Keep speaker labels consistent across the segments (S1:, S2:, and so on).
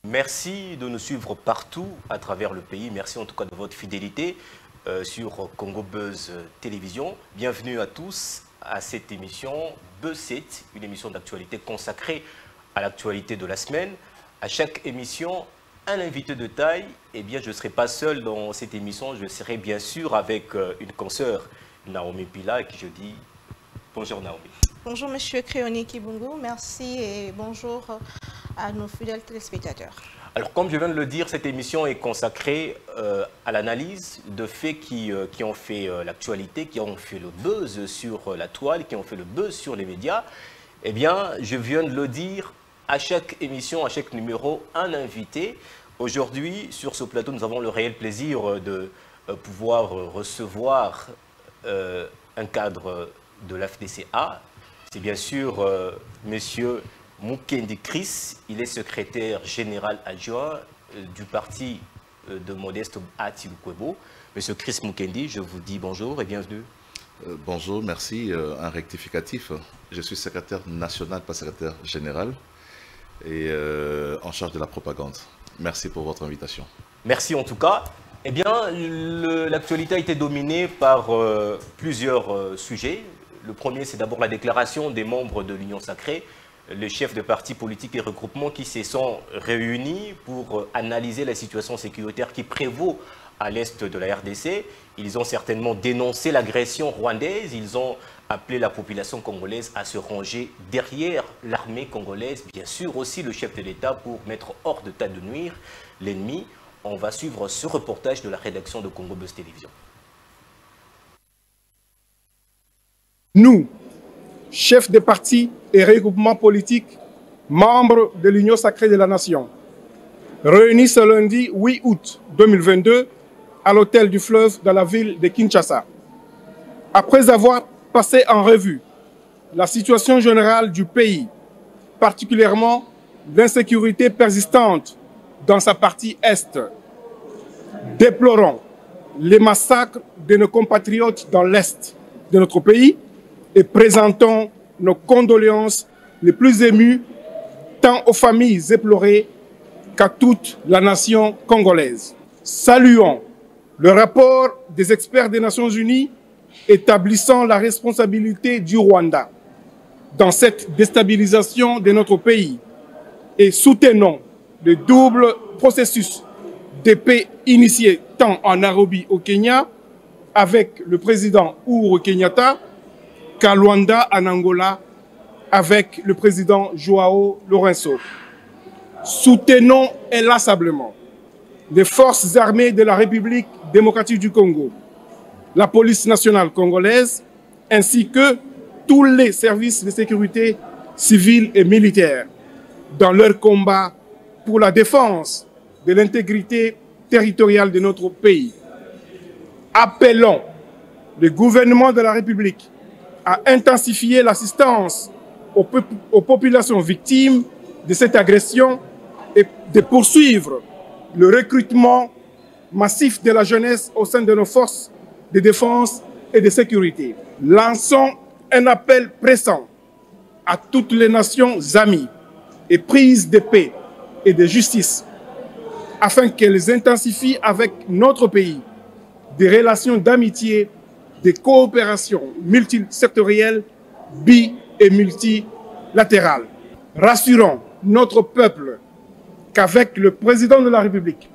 S1: Merci de nous suivre partout à travers le pays. Merci en tout cas de votre fidélité sur Congo Buzz Télévision. Bienvenue à tous à cette émission Buzz 7, une émission d'actualité consacrée à l'actualité de la semaine. À chaque émission, un invité de taille. Eh bien, je ne serai pas seul dans cette émission. Je serai bien sûr avec une consoeur, Naomi Pila, à qui je dis bonjour Naomi.
S2: Bonjour Monsieur Créoni Kibungu, merci et bonjour à nos fidèles téléspectateurs.
S1: Alors, comme je viens de le dire, cette émission est consacrée à l'analyse de faits qui ont fait l'actualité, qui ont fait le buzz sur la toile, qui ont fait le buzz sur les médias. Eh bien, je viens de le dire, à chaque émission, à chaque numéro, un invité. Aujourd'hui, sur ce plateau, nous avons le réel plaisir de pouvoir recevoir un cadre de l'AFDCA. C'est bien sûr Monsieur Mukendi Chris. Il est secrétaire général adjoint du parti de Modeste Ati-Lukwebo. Monsieur Chris Mukendi, je vous dis bonjour et bienvenue.
S3: Bonjour, merci. Un rectificatif. Je suis secrétaire national, pas secrétaire général, et en charge de la propagande. Merci pour votre invitation.
S1: Merci en tout cas. Eh bien, l'actualité a été dominée par plusieurs sujets. Le premier, c'est d'abord la déclaration des membres de l'Union Sacrée, les chefs de partis politiques et regroupements qui se sont réunis pour analyser la situation sécuritaire qui prévaut à l'est de la RDC. Ils ont certainement dénoncé l'agression rwandaise. Ils ont appelé la population congolaise à se ranger derrière l'armée congolaise. Bien sûr aussi le chef de l'État pour mettre hors de tas de nuire l'ennemi. On va suivre ce reportage de la rédaction de Congo Buzz Télévision.
S4: Nous, chefs de partis et regroupements politiques, membres de l'Union Sacrée de la Nation, réunis ce lundi 8 août 2022 à l'hôtel du Fleuve dans la ville de Kinshasa. Après avoir passé en revue la situation générale du pays, particulièrement l'insécurité persistante dans sa partie est, déplorons les massacres de nos compatriotes dans l'est de notre pays et présentons nos condoléances les plus émues tant aux familles éplorées qu'à toute la nation congolaise. Saluons le rapport des experts des Nations Unies établissant la responsabilité du Rwanda dans cette déstabilisation de notre pays et soutenons le double processus de paix initié tant en Nairobi au Kenya avec le président Uhuru Kenyatta qu'à Luanda en Angola avec le président Joao Lourenço. Soutenons inlassablement les forces armées de la République démocratique du Congo, la police nationale congolaise, ainsi que tous les services de sécurité civils et militaires dans leur combat pour la défense de l'intégrité territoriale de notre pays. Appelons le gouvernement de la République à intensifier l'assistance aux populations victimes de cette agression et de poursuivre le recrutement massif de la jeunesse au sein de nos forces de défense et de sécurité. Lançons un appel pressant à toutes les nations amies et prises de paix et de justice afin qu'elles intensifient avec notre pays des relations d'amitié, de coopération multisectorielle, et multilatérale. Rassurons notre peuple qu'avec le président de la République,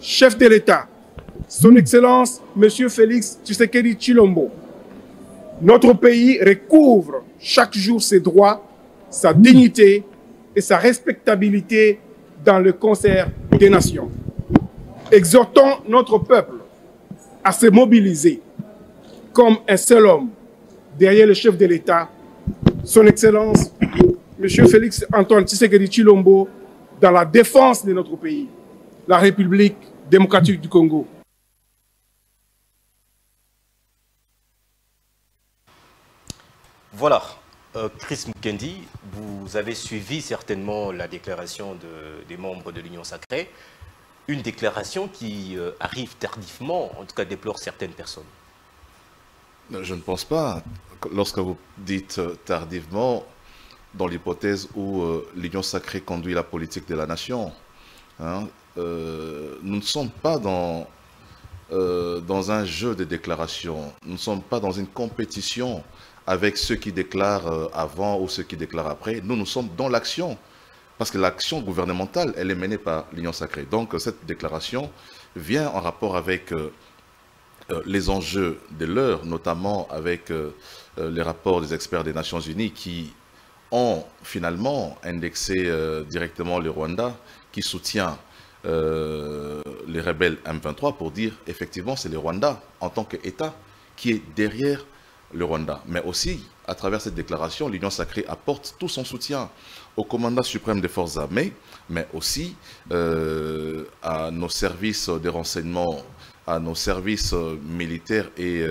S4: chef de l'État, son Excellence M. Félix Tshisekedi Tshilombo, notre pays recouvre chaque jour ses droits, sa dignité et sa respectabilité dans le concert des nations. Exhortons notre peuple à se mobiliser comme un seul homme derrière le chef de l'État, son Excellence M. Félix Antoine Tshisekedi Tshilombo, dans la défense de notre pays, la République démocratique du Congo.
S1: Voilà, Chris Mukendi, vous avez suivi certainement la déclaration des membres de l'Union Sacrée. Une déclaration qui arrive tardivement, en tout cas déplore certaines personnes.
S3: Je ne pense pas. Lorsque vous dites tardivement, dans l'hypothèse où l'Union Sacrée conduit la politique de la nation, Hein. Nous ne sommes pas dans un jeu de déclaration. Nous ne sommes pas dans une compétition avec ceux qui déclarent avant ou ceux qui déclarent après. Nous sommes dans l'action. Parce que l'action gouvernementale, elle est menée par l'Union sacrée. Donc cette déclaration vient en rapport avec les enjeux de l'heure, notamment avec les rapports des experts des Nations Unies qui ont finalement indexé directement le Rwanda, qui soutient les rebelles M23 pour dire effectivement c'est le Rwanda en tant qu'État qui est derrière le Rwanda. Mais aussi, à travers cette déclaration, l'Union sacrée apporte tout son soutien au commandant suprême des forces armées, mais aussi à nos services de renseignement, à nos services militaires et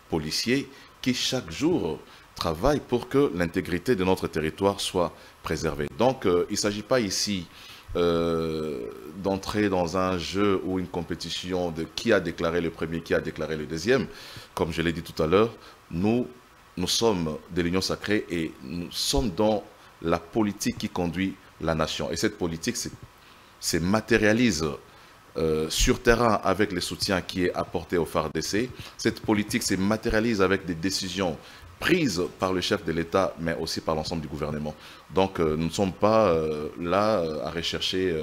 S3: policiers qui chaque jour travaillent pour que l'intégrité de notre territoire soit préservée. Donc il ne s'agit pas ici d'entrer dans un jeu ou une compétition de qui a déclaré le premier, qui a déclaré le deuxième. Comme je l'ai dit tout à l'heure, nous sommes de l'Union sacrée et nous sommes dans la politique qui conduit la nation. Et cette politique se matérialise sur terrain avec le soutien qui est apporté au FARDC. Cette politique se matérialise avec des décisions prises par le chef de l'État, mais aussi par l'ensemble du gouvernement. Donc nous ne sommes pas là à rechercher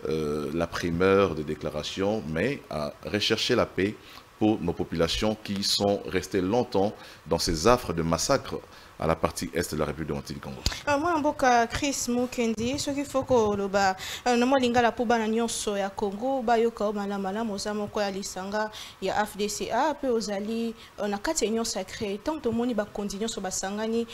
S3: la primeur de déclaration, mais à rechercher la paix pour nos populations qui sont restées longtemps dans ces affres de massacres à la partie est de la République démocratique du Congo.
S2: Moi, je Chris Mukendi, ce qu'il faut que le bas, nous lingala pour bananion soya Congo, bayoka malama mozamo kwa lisanga ya FDCA, peu aux alliés, on a quatre unions sacrées, tant que moni ba continuer sur basangani,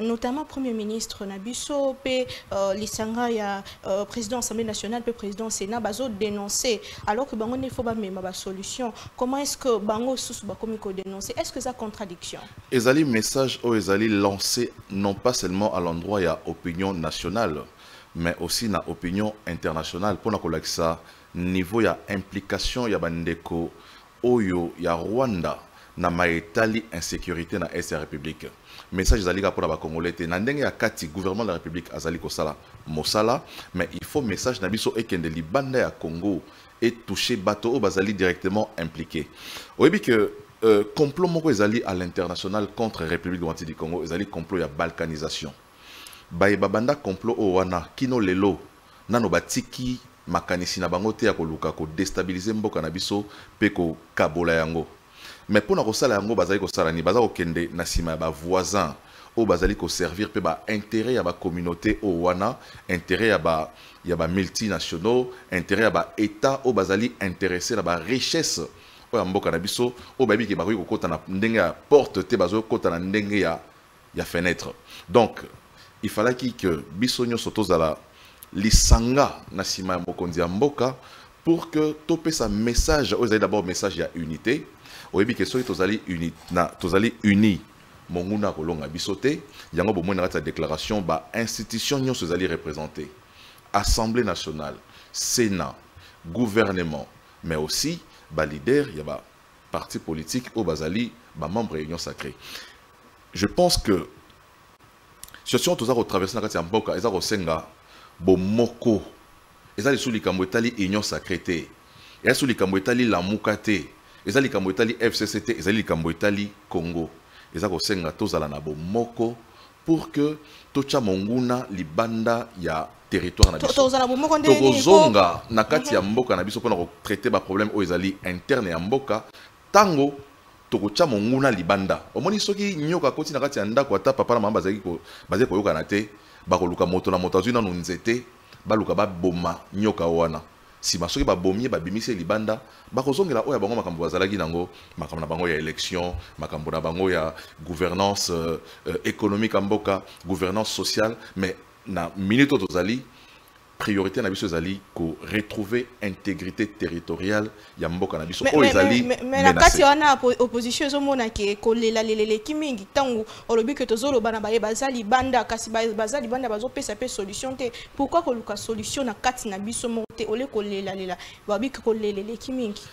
S2: notamment Premier ministre Nabiso, pe lisanga ya président Assemblée nationale, pe président Sénat, bazo dénoncer, alors que bango ne faut pas même ba solution. Comment est-ce que bango sous ba komiko dénoncer? Est-ce que ça contradiction?
S3: Ezali message au ezali lancé non pas seulement à l'endroit il y a opinion nationale, mais aussi na opinion internationale. Pour nous ça niveau il y a implication il y a bandeko oyo il y a Rwanda na maetali insécurité na est République. Message ezali pour la Congolais te na ndenge ya kati gouvernement de la République azali kosala mosala, mais il faut message na biso ekende libanda ya Congo et toucher bateau bazali directement impliqué. Oyebi que complot moko ezali à l'international contre République démocratique du Congo, ezali complot ya balkanisation. Baye babanda complot o wana kino lelo nano batiki makanisi na bango te ya koluka ko déstabiliser mboka na biso pe ko kabola yango. Mais pour na kosala yango bazali kosala ni bazali kokende na sima ya ba voisins o bazali ko servir pe ba intérêt ya ba communauté o wana, intérêt ya ba multinationaux, intérêt ya ba état o bazali intéressé na ba richesse oya mboka na biso o babi ki bakoki kokota na ndenge ya porte te bazo kota na ndenge ya fenêtre. Donc il fallait que biso nyonso tozala lisanga na sima ya mokonzi ya mboka pour que topé sa message o ezali d'abord message ya unité oyebi ke soki tozali uni monguna kolonga biso te yango bomoi na kati ya déclaration ba institution nyonso ezali représenté, Assemblée nationale, Sénat, gouvernement, mais aussi ba leader, il y a ba parti politique au bazali, ba membre de l'Union sacrée. Je pense que situation tous a traversé na kati ya mboka eza ko senga bo moko eza sous likambo etali Union sacrée te, eza sous likambo etali la mukate, eza likambo etali FCCT, eza likambo etali Congo, eza ko senga tozala na bo moko pour que tocha monguna libanda ya territoire na biso. Tokozonga na kati ya mboka na biso pona ko traiter ba problème o ezali interne ya mboka tango tokocha monguna libanda. Omoni soki nyoka koti na kati ya ndako ata papa na mama bazali ko yoka na te ba koluka moto na moto azuna no nzete ba luka ba boma nyoka wana. Si soki ba bomie ba bimise libanda ba kozongela oya bango makambo bazalaki nango makambo na bango ya élection, makambo na bango ya gouvernance économique en mboka, gouvernance sociale, mais na minute tozali priorité na biso ezali ko retrouver intégrité territoriale ya mboka na biso o ezali
S2: mais na kati wana opposition ezomona ke kolela lelele kimingi tango olobi ke tozolo bana baye bazali banda kasi bazali banda bazopesa pe solution te, pourquoi koluka solution na kati na biso monte ole kolela lela babi ke kolelele kimingi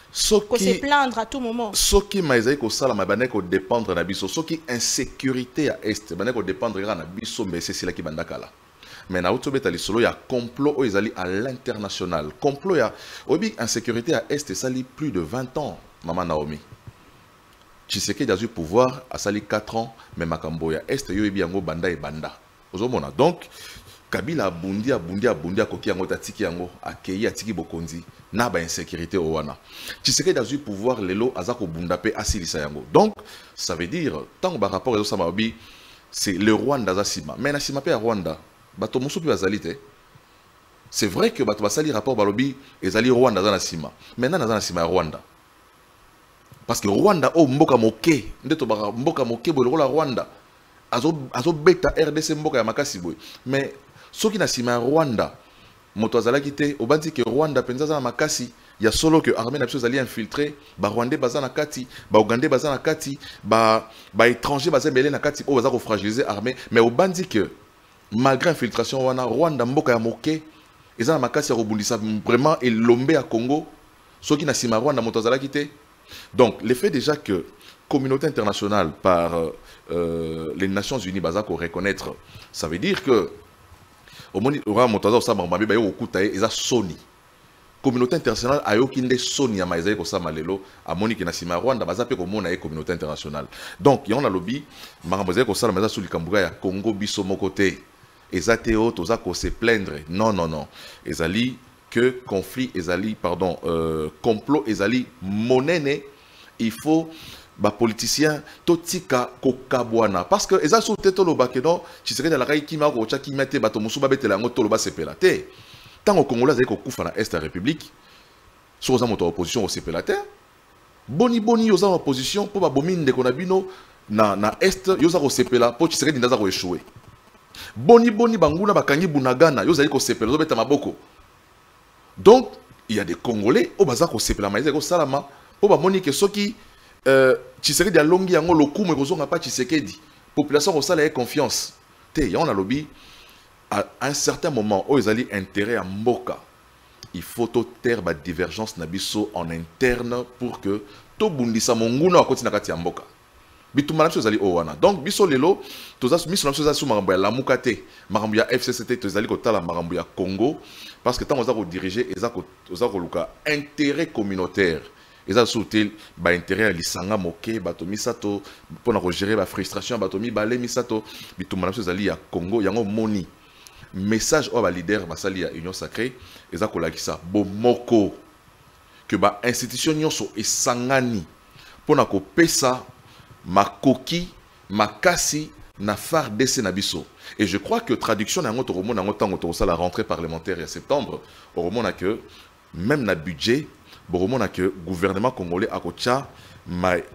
S2: ko se plaindre à tout moment
S3: soki maizai ko sala mabane ko dépendre na biso soki insécurité ya est bana ko dépendre na biso mais c'est cela qui banda kala mais na autobeta lisolo ya complot o ezali à l'international. Complot ya obi insécurité à est sali plus de 20 ans, maman Naomi. Tshisekedi a eu pouvoir à sali 4 ans, mais makambo ya est yo ebi yango banda e banda. Ozomona donc Kabila abundi koki yango tatiki yango akei atiki bokonzi na ba insécurité o wana. Tshisekedi a eu pouvoir lelo azako bunda pe asilisa yango. Donc ça veut dire tant ba rapport ezo sama obi c'est le Rwanda Zasima. Mais na sima pe à Rwanda, bato musu pe bazalite. C'est vrai que bato basali rapport balobi ezali Rwanda za na sima. Maintenant na sima ya Rwanda. Parce que Rwanda o mboka moke, ndeto ba mboka moke bo la Rwanda. Azo beta RDC mboka ya makasi boy. Mais soki na sima ya Rwanda, moto azalaki te obandi ke Rwanda penza za na makasi. Il y a solo que l'armée nationale allait infiltrer, ba Rwandais baza na kati, ba Ougandais baza na kati, ba étrangers baza mêlé na kati, baza ko fragiliser l'armée, mais au bandi que malgré infiltration wana Rwanda mboka ya moke, eza na makasi ya robundisa vraiment et lombe à Congo, ceux qui na sima Rwanda moto azala kité. Donc le fait déjà que communauté internationale par les Nations Unies baza ko reconnaître, ça veut dire que au moni ora moto azala osama mabe ba yo okutaye eza soni. Communauté internationale a yoki nde soni ya maizai ko sama lelo a monique na sima Rwanda baza pe ko mona communauté internationale. Donc yon a lobby makambo zai ko sala maza suli kambuga ya Congo biso mokote ezate o toza ko se plaindre. Non non non. Ezali que conflit ezali pardon complot ezali monene il faut ba politicien totika ko kabwana parce que eza sou teto lo bakeno Tshisekedi la kai kima ko cha kimete bato musuba betela ngo tolo ba sepela te. Tant au Congolais, vous avez fait dans l'Est de la République, sur les opposition au CPLAT, boni aux opposition pour la bomine de Konabino, na Est, vous avez CPLA pour que vous ayez échoué. Boni banguna bakangi bunagana, vous avez CPLA, vous avez maboko. Donc, il y a des Congolais, au bazar au CPLA, mais ils ont salama, pour la monique, ceux qui, Tshisekedi a longi yango loku, mais ils n'ont pas Tshisekedi. Population au salaire confiance. Il y a un lobby. À un certain moment, où ils allaient intérêt à Mboka, il faut taire la divergence nabiso en interne pour que tout bundisa monguna continue à Mboka. Bitumana chose ali owana. Donc biso lelo, tous as mis sur la sous marambo ya Lamukate, marambo ya FCCT, tous ali kotala marambo ya Congo, parce que tant on a diriger, ils ont luka intérêt communautaire. Ils ont sauté ba intérêt à l'isanga moke, batomi sato, pour gérer la frustration, batomi balé misato, bitumana chose ali ya Congo, yango moni. Message au leader basali ya Union Sacrée eza kolakisa bomoko que ba institution nyonso esangani pona ko pesa makoki makasi na FARDC na biso. Et je crois que traduction na ngoto romona ngotango to la rentrée parlementaire en septembre au romona que même na budget bo romona que gouvernement congolais akocha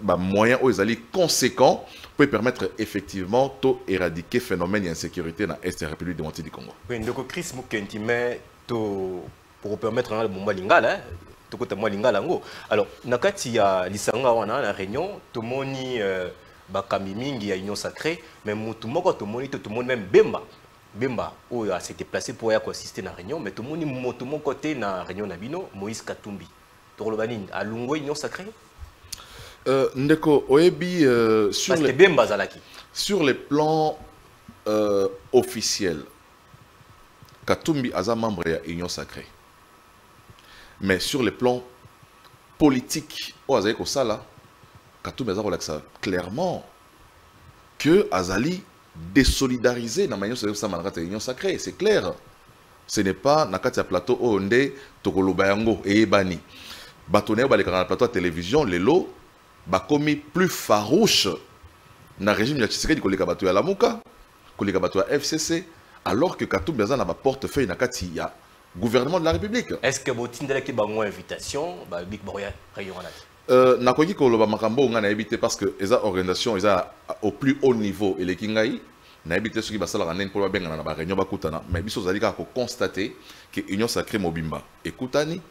S3: ba moyen aux alliés conséquents pour permettre effectivement de éradiquer le phénomène d'insécurité dans l'Est de la République démocratique du Congo.
S1: Oui, donc Chris Mukentime pour permettre le moment lingala, to côté moi lingala ngo. Alors nakati ya lisanga wana na réunion, to moni bakami mingi ya Union Sacrée, mais mutu moko to moni to moni même Bemba où a s'était placé pour y assister à la réunion, mais tout le monde mon côté na réunion nabino Moïse Katumbi. To lo banine à Lungo Union Sacrée.
S3: Ndeko Oebi sur les plans officiels, Katumbi est membre de l'Union Sacrée. Mais sur les plans politiques, Katumbi a clairement que Azali désolidarisé dans l'Union Sacrée. C'est clair. Ce n'est pas dans le plateau Onde, Tokolobayango et Ebani. Batoné dans le plateau de télévision, les lots. Bakomi plus farouche na régime ya Tshisekedi koleka bato ya Lamuka, koleka bato ya FCC, alors que Katumbi aza na ba portefeuille na kati ya gouvernement de la République.
S1: Est-ce que botindela ki bango invitation ba big boya réunion
S3: na koki ko loba makambo nga na éviter parce que eza organisation eza au plus haut niveau et les kingai na éviter ceux qui basala ranen pour ba benga na ba réunion bakutana, mais biso zalika ko constater que Union Sacrée Mobimba ekutani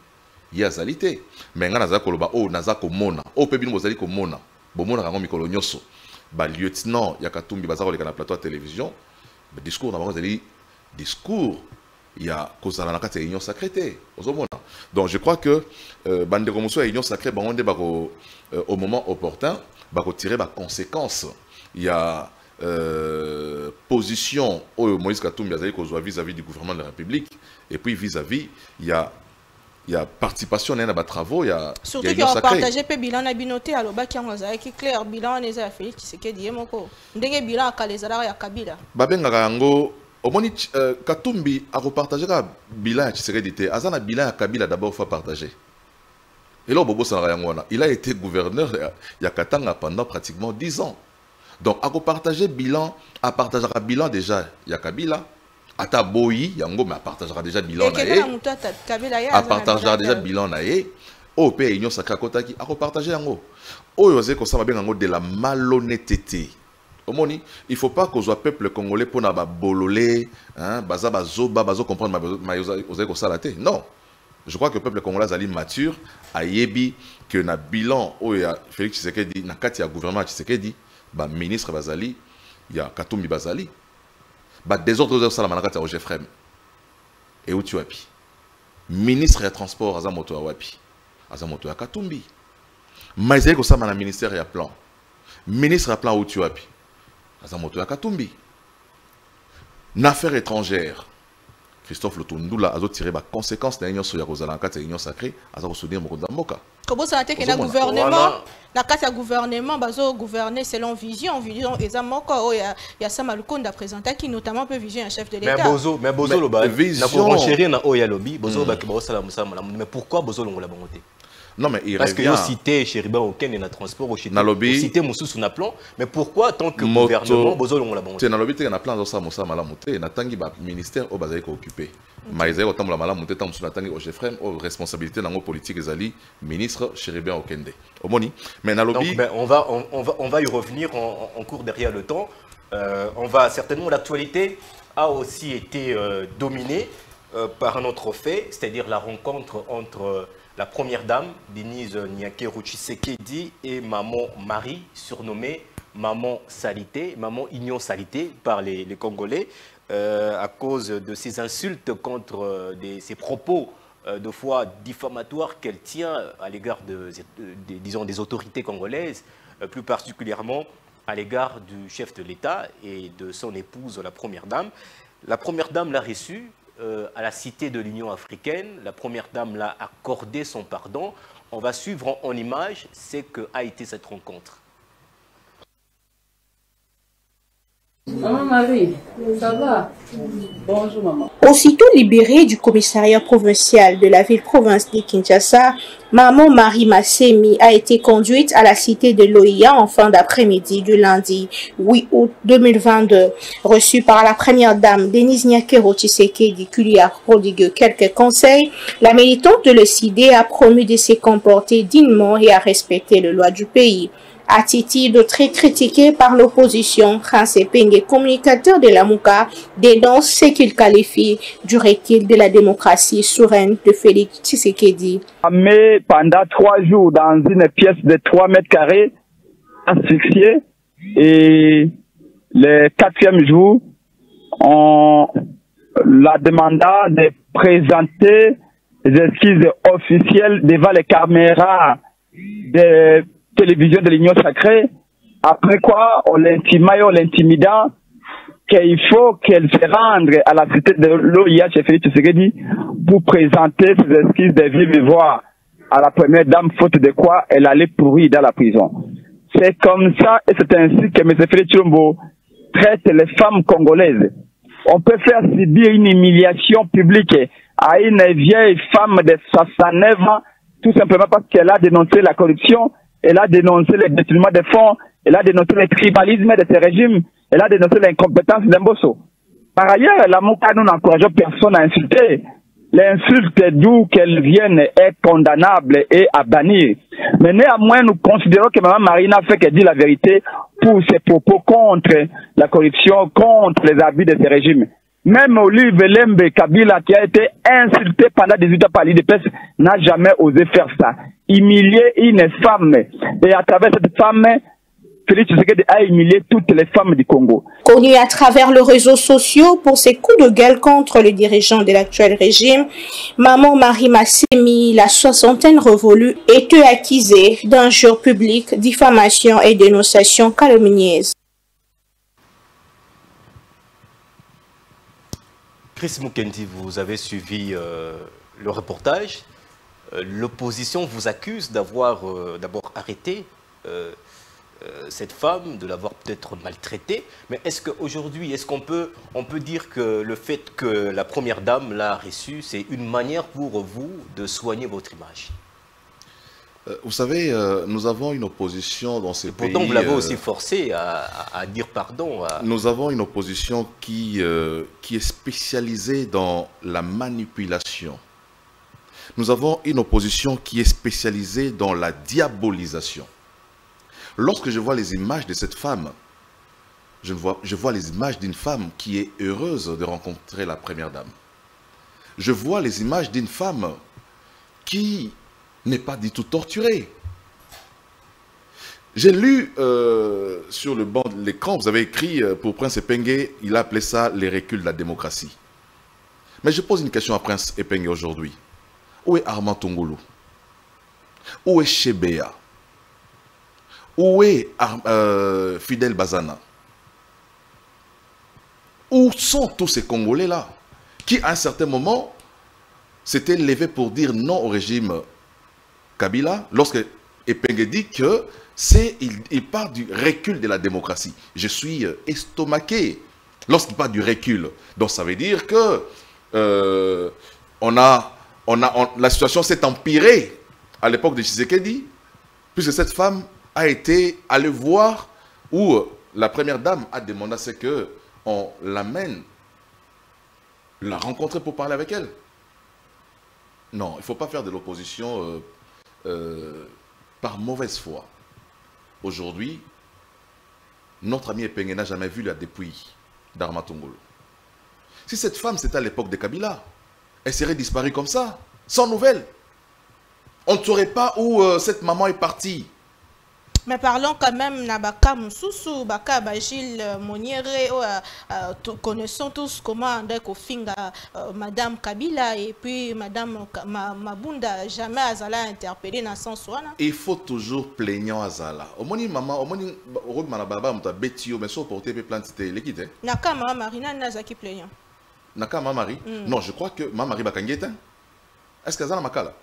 S3: yazalité mais nga naza koloba o naza komona o pe bino bozali komona bomona rango mikolo nyoso ba lieutenant ya Katumbi baza koleka na plateau de télévision le discours na bango zali discours ya kozala na kati ya Union Sacrée ozomona. Donc je crois que bande komoso ya Union Sacrée bango nde bako au moment opportun bako tirer ba conséquences. Il y a position où Moïse Katumbi a vis-à-vis du gouvernement de la République, et puis vis-à-vis, il y a participation dans les travaux, il y a
S2: surtout qu'il y a partagé le bilan à binoté à l'oba qui est clair, bilan est à Félix Tshisekedi moko. Ndenge bilan à Kalezara ya Kabila.
S3: Babenga yango omoni Katumbi a repartagé le bilan à Tshisekedi, azana bilan à Kabila d'abord faut partager. Et là Bobo Sanarayangwana, il a été gouverneur il y a Katanga pendant pratiquement 10 ans. Donc à repartager bilan, à partager le bilan déjà il y a Kabila. Ata boyi yango mais partagera déjà bilan naé a partagera déjà bilan naé au pays union sacré kotaki a repartager yango oyo zé ko saba benga de la malhonnêteté omoni il faut pas que soit peuple congolais pour na ba bololé hein baza bazoba bazo comprendre ma ozé ko salaté non je crois que le peuple congolais ali mature a yebi que na bilan oyo Félix Tshisekedi na kati ya gouvernement Tshisekedi ba ministre bazali ya Katumbi bazali des autres ça la manakati au Jefrem et où tu api ministre des transports azamoto awapi azamoto ya Katumbi maizeli ko sama na ministère ya plan ministre ya plan où tu api azamoto ya Katumbi na affaires étrangères Christophe Lutundula azo tiré ba conséquences na union ya kozala kati ya union sacrée azo soutenir mokonza mboka
S2: comment ça a été que le gouvernement la carte gouvernement bazo gouverner selon vision ezamoko ya Samalukonda présenté qui notamment peut vision un chef de l'état
S1: mais bozo lo ba na ko renchérir na oya lobby bozo ba ke ba sala musala mais pourquoi bozo longola bangote
S3: non mais il
S1: parce que yo cité Chériba aucun na transport au cité mususu na plan mais pourquoi tant que gouvernement bozo longola bangote
S3: c'est na lobby te na plan zo sa musala malamu te na tangi ba ministère o bazali ko occuper maizeli ko tamula malamu te tamusu na tangi au Jefrem o responsabilité nango politique ezali ministre Chériba Okende omoni mais na lobby
S1: donc on va y revenir en cours derrière le temps on va certainement l'actualité a aussi été dominée par un autre fait, c'est-à-dire la rencontre entre la première dame, Denise Nyakeru Tshisekedi, et Maman Marie, surnommée Maman Salité, Maman Union Salité par les Congolais, à cause de ces insultes contre ces propos de foi diffamatoires qu'elle tient à l'égard disons, des autorités congolaises, plus particulièrement à l'égard du chef de l'État et de son épouse, la première dame. La première dame l'a reçue à la Cité de l'Union africaine. La première dame l'a accordé son pardon. On va suivre en image ce qu'a été cette rencontre.
S5: Maman Marie, ça va? Bonjour maman.
S2: Aussitôt libérée du commissariat provincial de la ville-province de Kinshasa, Maman Marie Massemi a été conduite à la cité de l'OIA en fin d'après-midi du lundi 8 août 2022. Reçue par la première dame Denise Nyakeru Tshisekedi qui lui a prodigué quelques conseils, la militante de l'ECD a promis de se comporter dignement et à respecter les lois du pays. Attitude très critiquée par l'opposition, Hans Penge, communicateur de la Mouka, dénonce ce qu'il qualifie du recul de la démocratie souveraine de Félix Tshisekedi.
S6: Mais pendant 3 jours dans une pièce de 3 mètres carrés, asphyxiée, et le 4e jour, on la demanda de présenter des excuses officielles devant les caméras de télévision de l'Union sacrée, après quoi on l'intimida qu'il faut qu'elle se rende à la cité de l'OIA chez Félix Tshisekedi pour présenter ses excuses de vive voix à la première dame, faute de quoi elle allait pourrir dans la prison. C'est comme ça et c'est ainsi que M. Félix Tshilombo traite les femmes congolaises. On peut faire subir une humiliation publique à une vieille femme de 69 ans tout simplement parce qu'elle a dénoncé la corruption. Elle a dénoncé le détournement des fonds, elle a dénoncé le tribalisme de ces régimes, elle a dénoncé l'incompétence d'Mbosso. Par ailleurs, la Mouka, nous n'encourageons personne à insulter. L'insulte d'où qu'elle vienne est condamnable et à bannir. Mais néanmoins, nous considérons que Mme Marina fait qu'elle dit la vérité pour ses propos contre la corruption, contre les abus de ces régimes. Même Olive Lembe Kabila, qui a été insulté pendant 18 ans par l'IDPS, n'a jamais osé faire ça. Humilier une femme. Et à travers cette femme, Félix Tshisekedi a humilié toutes les femmes du Congo.
S2: Connue à travers les réseaux sociaux pour ses coups de gueule contre le dirigeant de l'actuel régime, Maman Marie Massemi, la soixantaine révolue, était accusée d'injures publiques, diffamation et dénonciation calomnieuse.
S1: Chris Mukendi, vous avez suivi le reportage. L'opposition vous accuse d'avoir d'abord arrêté cette femme, de l'avoir peut-être maltraitée. Mais est-ce qu'aujourd'hui, est-ce qu'on peut dire que le fait que la première dame l'a reçue, c'est une manière pour vous de soigner votre image?
S3: Vous savez, nous avons une opposition dans ces pays...
S1: Pourtant, vous l'avez aussi forcé à dire pardon.
S3: Nous avons une opposition qui est spécialisée dans la manipulation. Nous avons une opposition qui est spécialisée dans la diabolisation. Lorsque je vois les images de cette femme, je vois les images d'une femme qui est heureuse de rencontrer la première dame. Je vois les images d'une femme qui n'est pas du tout torturée. J'ai lu sur le banc de l'écran, vous avez écrit pour Prince Epengue, il a appelé ça les reculs de la démocratie. Mais je pose une question à Prince Epengue aujourd'hui. Où est Armand Tungulu? Où est Chebea? Où est Fidel Bazana? Où sont tous ces Congolais-là qui, à un certain moment, s'étaient levés pour dire non au régime Kabila, lorsque Epengue dit que il part du recul de la démocratie. Je suis estomaqué lorsqu'il part du recul. Donc ça veut dire que la situation s'est empirée à l'époque de Tshisekedi, puisque cette femme a été allée voir où la première dame a demandé à ce qu'on l'amène, la rencontrer pour parler avec elle. Non, il ne faut pas faire de l'opposition par mauvaise foi. Aujourd'hui, notre ami Epengue n'a jamais vu la dépouille d'Armand Tungulu. Si cette femme, c'était à l'époque de Kabila, elle serait disparue comme ça, sans nouvelles. On ne saurait pas où cette maman est partie.
S2: Mais parlons quand même Nabaka Moussoussou, Baka Bagil Moniere, connaissons tous comment Andeko Finga, Madame Kabila et puis Madame Mabunda, jamais Azala interpellé dans son soin. Il
S3: faut toujours plaignant Azala. Au moins, maman, au moins, Rob Manababa, m'a betio, mais sans porter les plantes, c'était l'équité.
S2: Naka Mama Marina Nazaki plaignant.
S3: Naka Mama Marie? Non, je crois que Mama Marie Bakangeta. Est-ce qu'Azala Makala?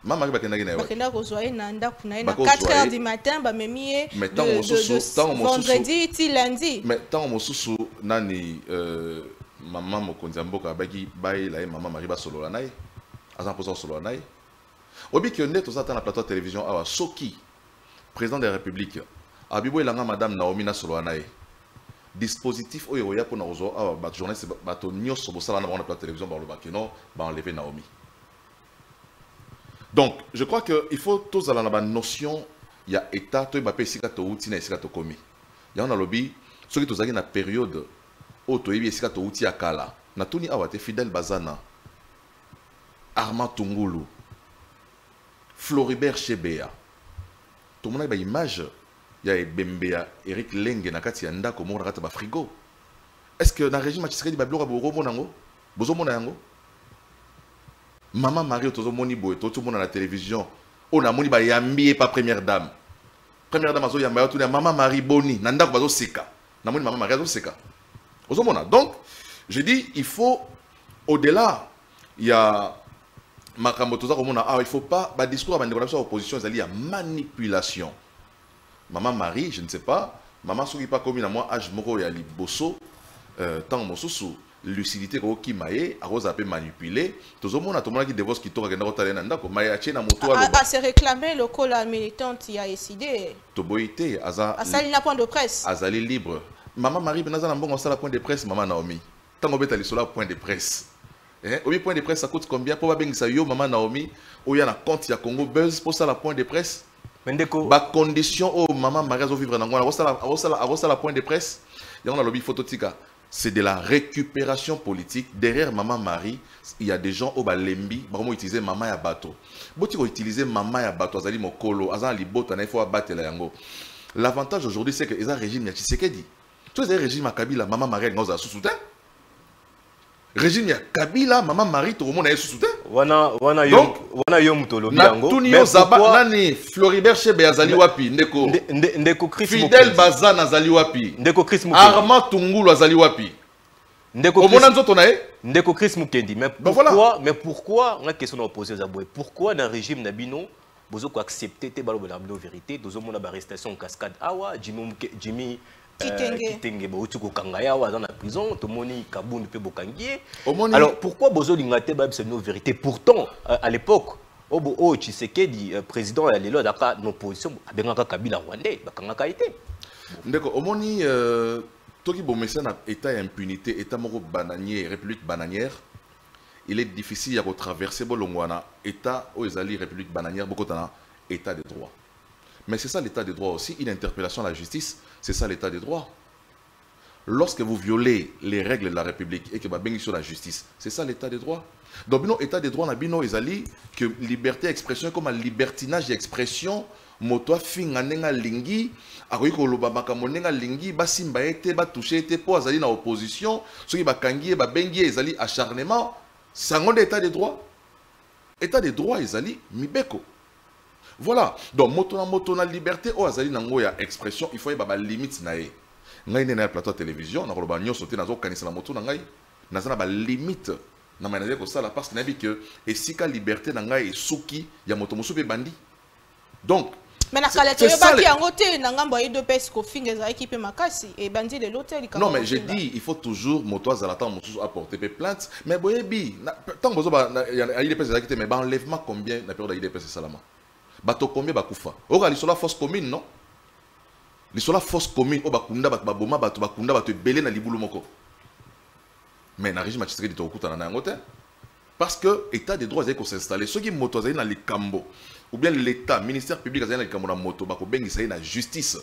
S3: Maman Marie
S2: Bakenda kozoye na ndaku na 4h du matin ba memi vendredi ti lundi.
S3: Mais tant mosusu nani maman mokonzi mboka baki bayi la maman Marie ba solo la naï. Azan poso solo la naï. Obi ki onde to ça na plateau télévision awa Soki président de la République abibo elanga madame Naomi na solo la naï. Dispositif oyo ya pona ozo awa ba journaliste ba to nyoso bo sala na plateau télévision ba lo bakeno ba enlever Naomi. Donc, je crois qu'il faut tous avoir la notion, il y a État, tout le monde ici quand outil na ici quand commis. Il y a un lobby, ceux qui tous na période où tu es ici quand outil à Kala, na tout ni awate Fidel Bazana, Armand Tungulu, Floribert Chebea. Tout le monde a une image, il y a Bembea, Eric Lenge na kati yanda comme on rate ba frigo. Est-ce que dans le régime Tshisekedi bablo raboro monango, bozo monango? Maman Marie, tout le monde à la télévision. On a moni ba yambi pas première dame. Première dame azo yamba tout maman Marie Boni, nanda ko bazo seka. Na moni maman Marie azo seka. Ozomona. Donc, je dis il faut au-delà il y a makambo toza ko mona il faut pas ba discours à bandeko na opposition ezali ya manipulation. Maman Marie, je ne sais pas, maman soki pas comme na moi âge moko ya liboso tant mosusu lucidité qui maye a rose appelé manipuler tout le monde a tout le monde qui dévote qui tourne dans ta lena ndako maye ache na moto
S2: a se réclamer le col militante y a décidé
S3: to boité aza
S2: azali na point de presse
S3: azali libre maman Marie benaza na mbongo sala point de presse maman Naomi tango beta lisola point de presse au point de presse ça coûte combien pour bengisa yo maman Naomi oya na compte ya Congo Buzz pour ça la point de presse mendeko ba condition au maman Marie zo vivre na ngwana la point de presse ya on a lobby phototika. C'est de la récupération politique. Derrière Maman Marie, il y a des gens au Balembi, qui utilisent Maman ya bateau. Si vous utilisez Maman ya bateau, azali mokolo, azali boto, il faut abattre la yango. L'avantage aujourd'hui, c'est que les régime ya Tshisekedi. Tu sais, régime à Kabila, Maman Marie, nous a sous-soutien. Régime ya Kabila, Maman Marie, tout le monde a sous-soutien. Donc, nani Floribert Chebea azali wapi ndeko Fidel Bazana azali wapi Armand Tungulu azali wapi
S1: Ndeko Chris Mukendi, mais pourquoi, question à poser aux pourquoi dans le régime Nabino, vous avez accepté la vérité, vous avez une arrestation en cascade, Jimmy Kitenge, dans la prison, Tomoni Kaboun pe Bokangie. Alors pourquoi vous avez accepté la vérité? Pourtant, à l'époque, Obo Tshisekedi, président de l'opposition, Benga Kabila Rwandais, Bakanga été.
S3: Ndeko, omoni toki bo na état impunité, état moko bananier, république bananière, il est difficile à traverser bolongwana état o ezali république bananière bokotana état de droit. Mais c'est ça l'état de droit aussi, une interpellation à la justice, c'est ça l'état de droit. Lorsque vous violez les règles de la République et que vous avez sur la justice, c'est ça l'état de droit. Donc, l'état de droit, nabino ezali que liberté d'expression comme un libertinage d'expression, moto finga nenga lingi, akoyi ko loba makambo nenga lingi, ba simba ete, ba toucher ete po azali na opposition, soki ba kangi ba bengi ezali acharnement, sangonde état de droit. État de droit ezali mibeko. Voilà. Donc moto na liberté o azali nango ya expression, il faut y ba limite na ye. Ngai nena plateau télévision, na koloba nyoso te nazo kanisa na moto na ngai, nazana ba limite na manade ko sala parce que nabi que esika liberté na ngai suki ya moto musu pe bandi. Donc
S2: mais na kala tebe ba ki yango te na ngambo ya do pes ko finga za équipe makasi et bandi de l'hôtel ka.
S3: Non mais j'ai dit il faut toujours moto azala tant moto apporter plainte mais boyebi tant bozo ba ya ile pes za ki te mais ba enlèvement combien na période ile pes salama. Bato combien ba kufa. Ora li sur la force commune non? Li sur la force commune o bakunda bato baboma bato bakunda bato belé na libulu moko. Mais na régime Tshisekedi to okuta na yango te. Parce que état des droits est s'installer. Ceux qui moto azali na likambo ou bien l'état ministère public azali na likambo na moto bako bengi sa na justice.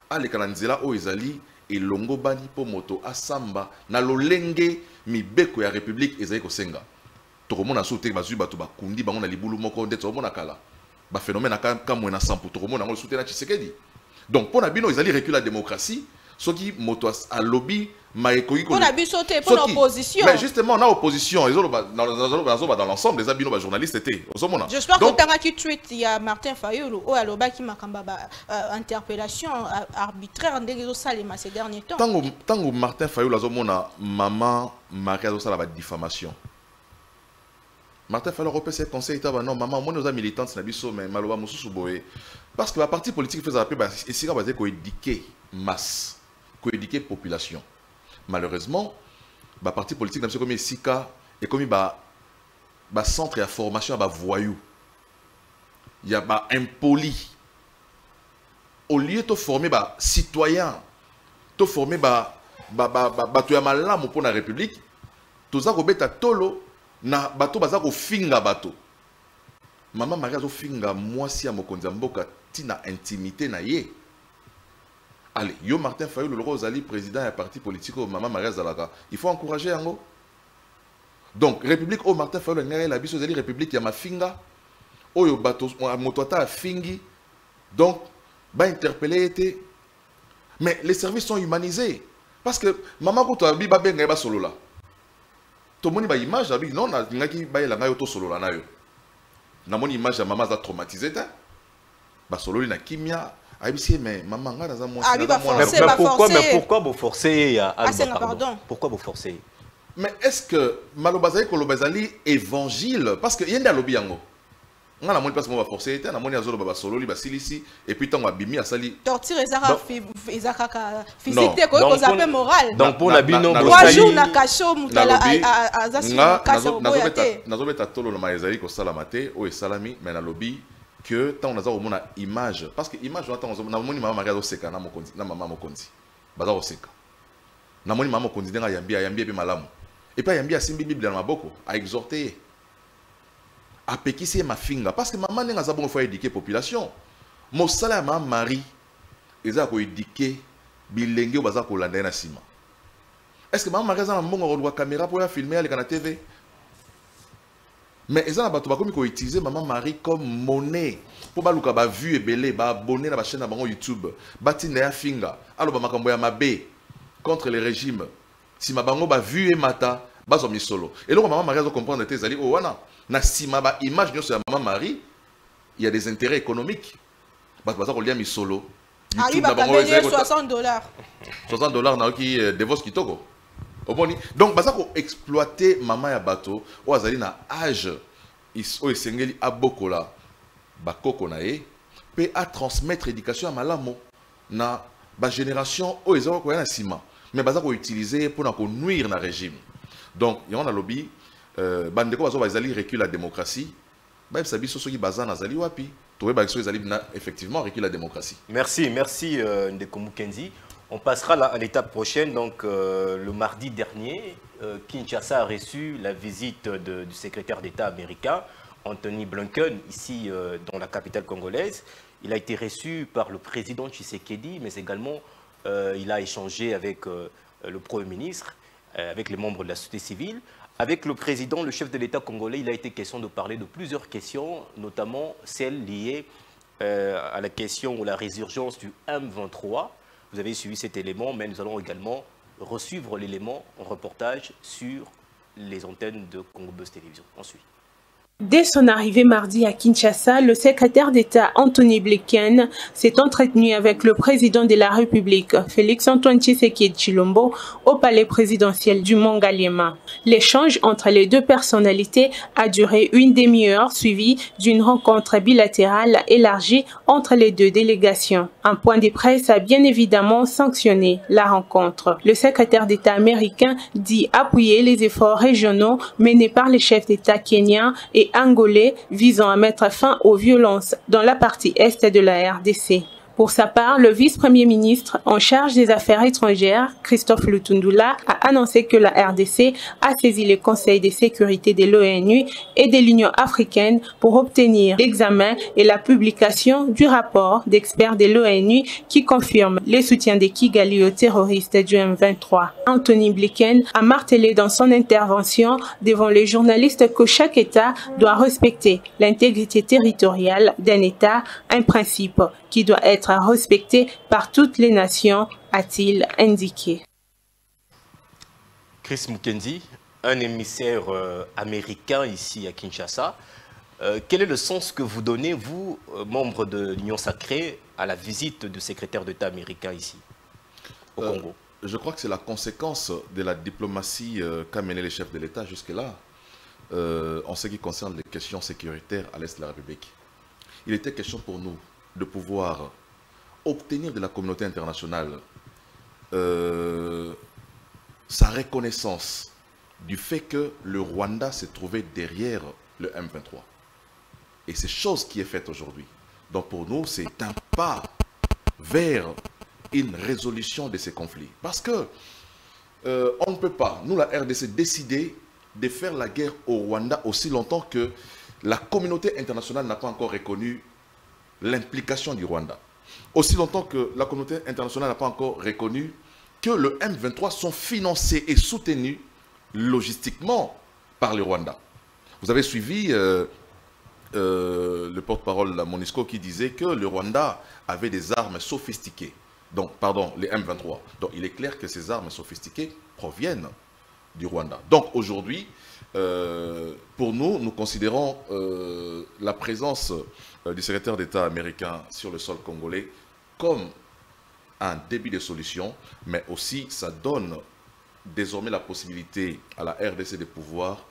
S3: Ale kananzela o ezali elongo bani po moto asamba na lolenge mibeko ya république ezali ko senga. To komona so te bazui bato bakundi bango na libulu moko ndeto omona kala. Ba phénomène ka moena sampu to komona ngo soutena Tshisekedi. Donc pour Nabino ils allaient reculer la démocratie. Ceux qui moto à lobby
S2: pour la bisoté pour l'opposition.
S3: Mais justement on a opposition ils ont dans l'ensemble les abino journalistes étaient.
S2: J'espère que tant qui tweet il y a Martin Fayulu ou aloba qui makamba interpellation arbitraire ndenge salema ces derniers temps.
S3: Tango Martin Fayulu azomona maman Maria zo sala ba diffamation. Martin Fayulu repère ses conseils taba non maman moi nos militants na biso mais maloba mususu boye parce que la parti politique fait appel et si va dire ko éduquer masse ko éduquer population. Malheureusement, le parti politique n'a pas comme SICA et comme il centre de formation à voyou. Il y a impoli. Au lieu de former des citoyens, de former des malams pour la République, tout ça est tolo na bato bazako finga bato. Maman Maria zo finga moi si à mokonzi mboka tina intimité na ye. Allez, yo Martin Fayulu le Rosali président et parti politique au Maman Maria Zalaka. Il faut encourager yango. Donc République au Martin Fayulu ngaya la biso zali République ya mafinga. Oyo bato motota fingi. Donc ba interpeller été. Mais les services sont humanisés parce que maman ko to abi ba benga ba solo la. To moni ba image abi non na ngaki ba yela ngayo to solo la na yo. Na moni image ya maman za traumatisé ta. Ba solo na kimia. Mais maman,
S1: pourquoi vous forcez Pourquoi vous forcez?
S3: Mais est-ce que Malobazali Kolobazali évangile parce que yenda lobi yango. On a moins parce qu'on va forcer, on a moins azolo baba solo li basilisi et puis tant abimi asali.
S2: Torture ezaka physique ko zape moral.
S1: Donc pour la bino
S2: 3 jours na kasho mutala azasi kasho boyate.
S3: Nazobeta tolo na maezali ko salamate o salami mais na lobi que tant on a une image parce que image on attend on a moni maman Maria Oseka na mokonzi na maman mokonzi baza Oseka na moni maman mokonzi denga yambia pe malamu et puis yambia simbi bible na maboko a exhorter a pekisi ma finga parce que maman nenga za bon faut éduquer population mosala ya maman Marie eza ko éduquer bilenge baza ko landa na sima est-ce que maman Maria za na mbongo ko caméra pour ya filmer aller na TV. Mais ils ont utilisé Maman Marie comme monnaie pour baluka ba vue et belé ba abonné na ba chaîne na YouTube bati na finga alo ba makambo ya mabe contre les régimes si ma bango ba vue et mata ba zo mi solo et donc Maman Marie a comprendre tes ali oh wana na sima ba image nyo sur Maman Marie il y a des intérêts économiques ba za ko lia mi solo
S2: YouTube na bango $60
S3: $60 na ki divorce kitoko Donc, il faut exploiter maman et bateau, ou azali na âge, ou esengeli abokola, bakoko na e, pe à transmettre l'éducation à malamo, na ba génération, ou ezalo ko yana sima, mais baza ko utiliser pour na ko nuire na régime. Donc, il y a un lobby, bandeko bazo bazali recule la démocratie, ba sabi soso ki baza na zali wapi, towe ba so ezali effectivement recule la démocratie.
S1: Merci, merci Ndeko Mukendi. On passera à l'étape prochaine. Donc, le mardi dernier, Kinshasa a reçu la visite du secrétaire d'État américain, Anthony Blinken, ici dans la capitale congolaise. Il a été reçu par le président Tshisekedi, mais également il a échangé avec le Premier ministre, avec les membres de la société civile. Avec le président, le chef de l'État congolais, il a été question de parler de plusieurs questions, notamment celles liées à la question ou la résurgence du M23. Vous avez suivi cet élément, mais nous allons également resuivre l'élément en reportage sur les antennes de Congo Buzz Télévision. On suit.
S7: Dès son arrivée mardi à Kinshasa, le secrétaire d'État Anthony Blinken s'est entretenu avec le président de la République, Félix-Antoine Tshisekedi Tshilombo, au palais présidentiel du Mont-Galliema. L'échange entre les deux personnalités a duré une demi-heure, suivie d'une rencontre bilatérale élargie entre les deux délégations. Un point de presse a bien évidemment sanctionné la rencontre. Le secrétaire d'État américain dit appuyer les efforts régionaux menés par les chefs d'État kenyans et angolais visant à mettre fin aux violences dans la partie est de la RDC. Pour sa part, le vice-premier ministre en charge des affaires étrangères, Christophe Lutundula, a annoncé que la RDC a saisi les conseils de sécurité de l'ONU et de l'Union africaine pour obtenir l'examen et la publication du rapport d'experts de l'ONU qui confirme les soutiens de Kigali aux terroristes du M23. Anthony Blinken a martelé dans son intervention devant les journalistes que chaque État doit respecter l'intégrité territoriale d'un État, un principe qui doit être respecté par toutes les nations, a-t-il indiqué.
S1: Chris Mukendi, un émissaire américain ici à Kinshasa. Quel est le sens que vous donnez, vous, membre de l'Union sacrée, à la visite du secrétaire d'État américain ici, au Congo?
S3: Je crois que c'est la conséquence de la diplomatie qu'a menée les chefs de l'État jusque-là, en ce qui concerne les questions sécuritaires à l'Est de la République. Il était question pour nous de pouvoir obtenir de la communauté internationale sa reconnaissance du fait que le Rwanda s'est trouvé derrière le M23. Et c'est chose qui est faite aujourd'hui. Donc pour nous, c'est un pas vers une résolution de ces conflits. Parce que on ne peut pas, nous la RDC, décider de faire la guerre au Rwanda aussi longtemps que la communauté internationale n'a pas encore reconnu l'implication du Rwanda. Aussi longtemps que la communauté internationale n'a pas encore reconnu que le M23 sont financés et soutenus logistiquement par le Rwanda. Vous avez suivi le porte-parole de la MONUSCO qui disait que le Rwanda avait des armes sophistiquées. Donc, pardon, les M23. Donc, il est clair que ces armes sophistiquées proviennent du Rwanda. Donc, aujourd'hui, pour nous, nous considérons la présence du secrétaire d'État américain sur le sol congolais comme un début de solution, mais aussi ça donne désormais la possibilité à la RDC de pouvoir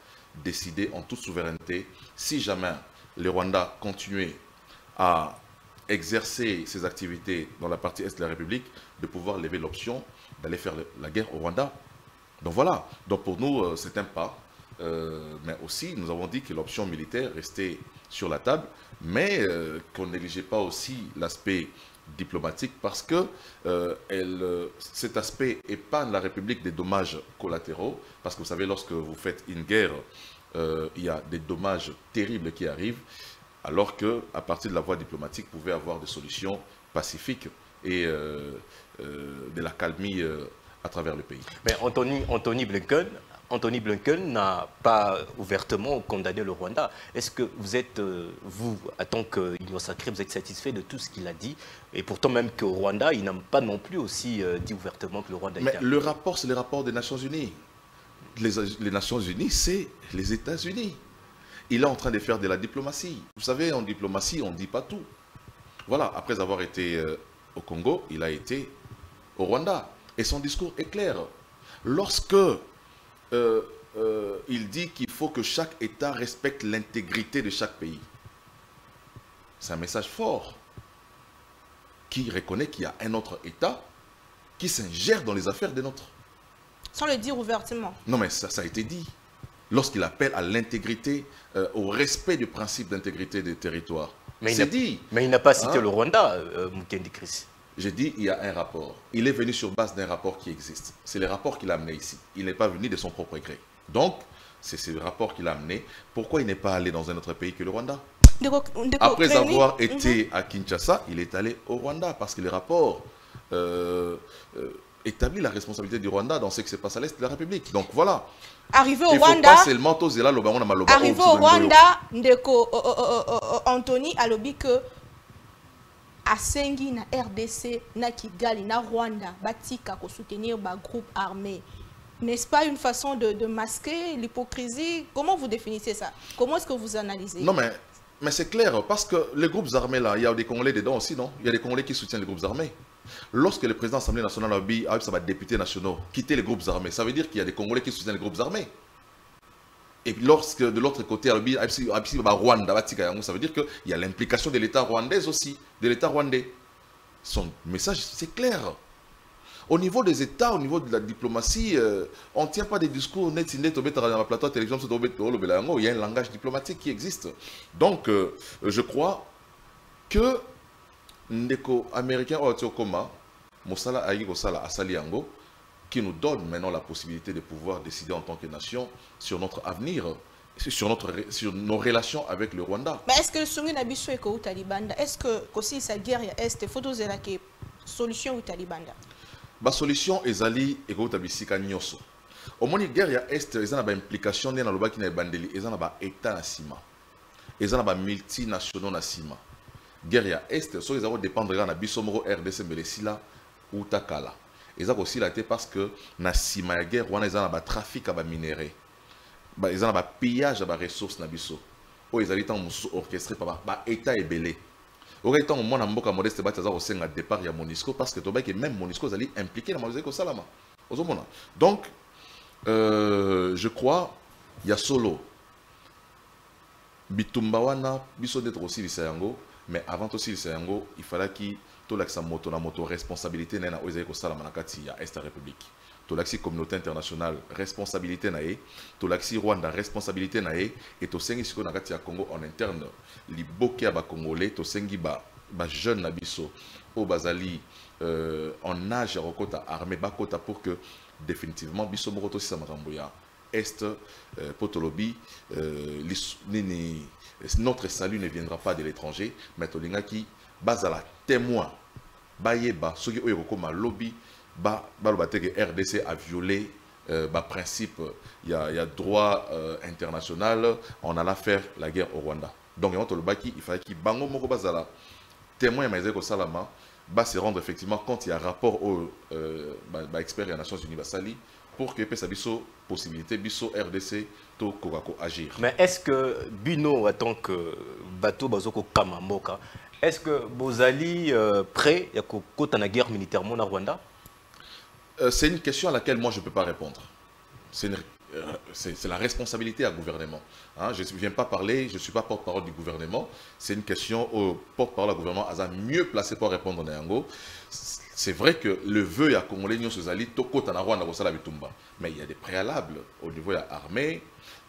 S3: décider en toute souveraineté si jamais le Rwanda continuait à exercer ses activités dans la partie est de la République, de pouvoir lever l'option d'aller faire la guerre au Rwanda. Donc voilà, donc pour nous c'est un pas. Mais aussi, nous avons dit que l'option militaire restait sur la table, mais qu'on ne négligeait pas aussi l'aspect diplomatique parce que cet aspect épargne la République des dommages collatéraux. Parce que vous savez, lorsque vous faites une guerre, il y a des dommages terribles qui arrivent, alors qu'à partir de la voie diplomatique, vous pouvez avoir des solutions pacifiques et de la calmie à travers le pays.
S1: Mais Anthony Blinken n'a pas ouvertement condamné le Rwanda. Est-ce que vous êtes, vous, en tant qu'Union sacrée, vous êtes satisfait de tout ce qu'il a dit? Et pourtant même qu'au Rwanda, il n'a pas non plus aussi dit ouvertement que le Rwanda était...
S3: Mais le rapport, c'est le rapport des Nations Unies. Les Nations Unies, c'est les États-Unis. Il est en train de faire de la diplomatie. Vous savez, en diplomatie, on ne dit pas tout. Voilà, après avoir été au Congo, il a été au Rwanda. Et son discours est clair. Lorsque il dit qu'il faut que chaque État respecte l'intégrité de chaque pays, c'est un message fort qui reconnaît qu'il y a un autre État qui s'ingère dans les affaires des nôtres.
S2: Sans le dire ouvertement.
S3: Non, mais ça a été dit. Lorsqu'il appelle à l'intégrité, au respect du principe d'intégrité des territoires. C'est dit.
S1: Mais il n'a pas cité le Rwanda, Mukendi Chris.
S3: J'ai dit, il y a un rapport. Il est venu sur base d'un rapport qui existe. C'est le rapport qu'il a amené ici. Il n'est pas venu de son propre gré. Donc, c'est ce rapport qu'il a amené. Pourquoi il n'est pas allé dans un autre pays que le Rwanda? Après avoir été à Kinshasa, il est allé au Rwanda parce que le rapport établit la responsabilité du Rwanda dans ce qui se passe à l'Est de la République. Donc voilà.
S2: Arrivé au
S3: Rwanda,
S2: arrivé au Rwanda, Ndeko Anthony a lobby que Asengi na RDC, na Kigali, na Rwanda, batika ko soutenir ba groupe armé. N'est-ce pas une façon de masquer l'hypocrisie? Comment vous définissez ça? Comment est-ce que vous analysez?
S3: Non mais c'est clair, parce que les groupes armés là, il y a des Congolais dedans aussi, non? Il y a des Congolais qui soutiennent les groupes armés. Lorsque le président de l'Assemblée nationale a dit, ça va députés nationaux, quitter les groupes armés, ça veut dire qu'il y a des Congolais qui soutiennent les groupes armés. Et puis lorsque de l'autre côté, Rwanda, ça veut dire qu'il y a l'implication de l'État rwandais aussi, de l'État rwandais. Son message, c'est clair. Au niveau des États, au niveau de la diplomatie, on ne tient pas des discours net, dans la plateau de télévision, il y a un langage diplomatique qui existe. Donc, je crois que Ndeko américain Otiokoma, Mosala Aïgo Sala Asaliango, qui nous donne maintenant la possibilité de pouvoir décider en tant que nation sur notre avenir, sur nos relations avec le Rwanda.
S2: Mais est-ce que le Sungi Nabiso est au Taliban? Est-ce que aussi sa guerre est photo de la solution au Taliban?
S3: La solution est ali et au Tabisika Nyoso. Au moins, la guerre est ils ont une implication dans le Bakina Bandeli, ils ont un État nassima, ils ont un multinational nassima. Guerre est, soit ils ont dépendre de la Bisomoro RDC Melesila ou Takala. Ils ont aussi la parce que nassima la guerre, ils ont un trafic à minéraux, ils ont un pillage à ressources nabiso. Ou ils ont orchestré par l'État et belé. Au temps où moi, je modeste au départ, il y a Monisco parce que même Monisco est impliqué dans la Salama. Donc, je crois, il y a solo. Bitumbawana, biso d'être aussi l'Isayango, mais avant aussi l'Isayango, il fallait qu'il y ait la moto responsabilité dans la Salama à Est République. Tolaxi communauté internationale responsabilité nae, tolaxi Rwanda responsabilité nae, et to sengi siko nakati ya Congo en interne li boke ba congolais, to sengi ba jeune nabiso au bazali en âge rokota armée bakota pour que définitivement biso moroto si samaramboya est potolobi notre salut ne viendra pas de l'étranger, mais tolinga qui bazala témoin bayeba soki oyo koma lobby RDC a violé le principe, il y a droit international, on allait faire la guerre au Rwanda. Donc il fallait qu'il bango moko bazala témoin maizeko salama va se rendre effectivement quand il y a rapport au expert des Nations Unies basali pour que sa biso possibilité biso RDC to kokako agir.
S1: Mais est-ce que Bino en tant que bateau bazoko kamamoka, est-ce que Bozali prêt à côté la guerre militairement au Rwanda?
S3: C'est une question à laquelle moi je ne peux pas répondre. C'est la responsabilité à gouvernement. Hein, je ne viens pas parler, je ne suis pas porte-parole du gouvernement. C'est une question au porte-parole du gouvernement a mieux placé pour répondre à Nyango. C'est vrai que le vœu à Congolais mais il y a des préalables au niveau de l'armée.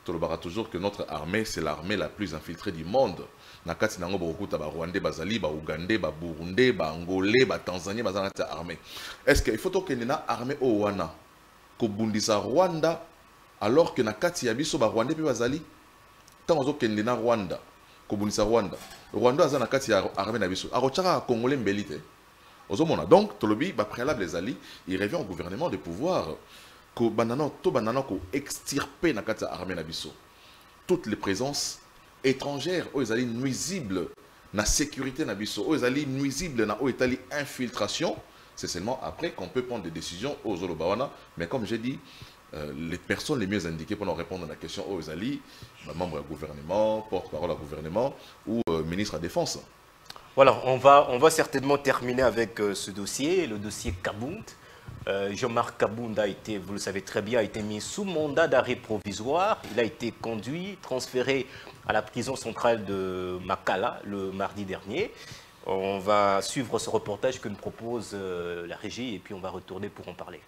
S3: On le toujours que notre armée, c'est l'armée la plus infiltrée du monde. Nakati nango bokuta ba Rwandais, bazali, ba Ougandais, ba Burundais, ba Angolais, ba Tanzanie, bazana armée. Est-ce qu'il faut que na armée au wana ko bundisa Rwanda alors que nakati ya biso ba Rwandais pe bazali tant ozo kende na Rwanda ko bundisa Rwanda. Rwanda azana nakati ya armée na biso. Arochaka Congolais mbelite. Ozomona donc tolobi ba préalable les ali, il revient au gouvernement de pouvoir ko banana to banana ko extirper nakati ya armée na biso. Toutes les présences étrangères, ils allaient nuisibles na sécurité na biso, ils allaient nuisibles na infiltration. C'est seulement après qu'on peut prendre des décisions aux Zolobawana. Mais comme j'ai dit, les personnes les mieux indiquées pour nous répondre à la question aux alliés, membres du gouvernement, porte-parole du gouvernement ou ministre de la Défense.
S1: Voilà, on va certainement terminer avec ce dossier, le dossier Kabound. Jean-Marc Kabound a été, vous le savez très bien, a été mis sous mandat d'arrêt provisoire. Il a été conduit, transféré à la prison centrale de Makala le mardi dernier. On va suivre ce reportage que nous propose la régie et puis on va retourner pour en parler.